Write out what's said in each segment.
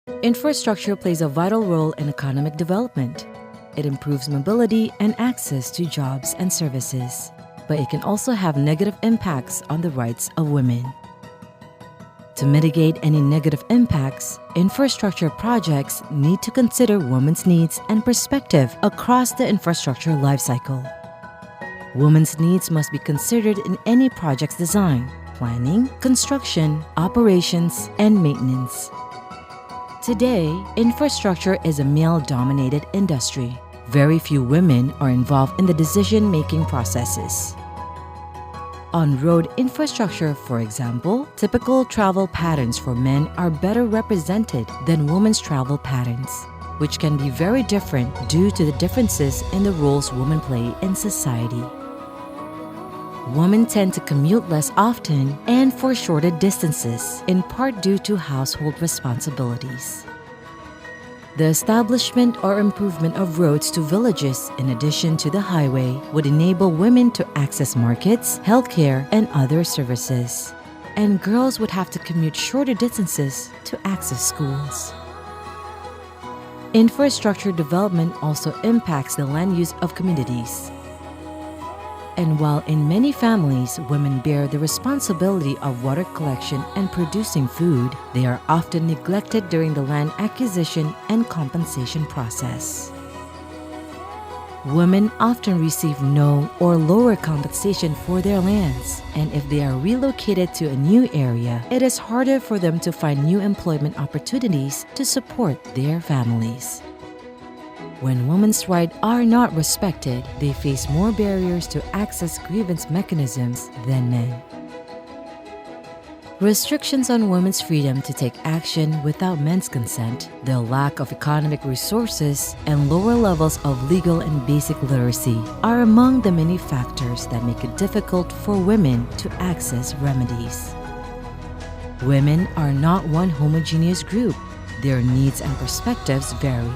Infrastructure plays a vital role in economic development. It improves mobility and access to jobs and services, but it can also have negative impacts on the rights of women. To mitigate any negative impacts, infrastructure projects need to consider women's needs and perspective across the infrastructure lifecycle. Women's needs must be considered in any project's design, planning, construction, operations, and maintenance. Today, infrastructure is a male-dominated industry. Very few women are involved in the decision-making processes. On road infrastructure, for example, typical travel patterns for men are better represented than women's travel patterns, which can be very different due to the differences in the roles women play in society. Women tend to commute less often and for shorter distances, in part due to household responsibilities. The establishment or improvement of roads to villages in addition to the highway would enable women to access markets, healthcare, and other services. And girls would have to commute shorter distances to access schools. Infrastructure development also impacts the land use of communities. And while in many families women bear the responsibility of water collection and producing food, they are often neglected during the land acquisition and compensation process. Women often receive no or lower compensation for their lands, and if they are relocated to a new area, it is harder for them to find new employment opportunities to support their families. When women's rights are not respected, they face more barriers to access grievance mechanisms than men. Restrictions on women's freedom to take action without men's consent, the lack of economic resources, and lower levels of legal and basic literacy are among the many factors that make it difficult for women to access remedies. Women are not one homogeneous group. Their needs and perspectives vary.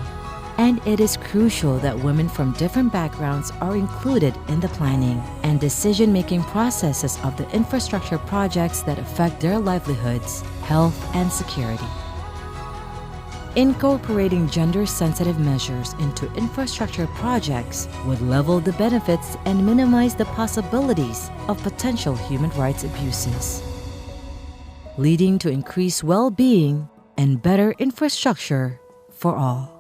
And it is crucial that women from different backgrounds are included in the planning and decision-making processes of the infrastructure projects that affect their livelihoods, health, and security. Incorporating gender-sensitive measures into infrastructure projects would level the benefits and minimize the possibilities of potential human rights abuses, leading to increased well-being and better infrastructure for all.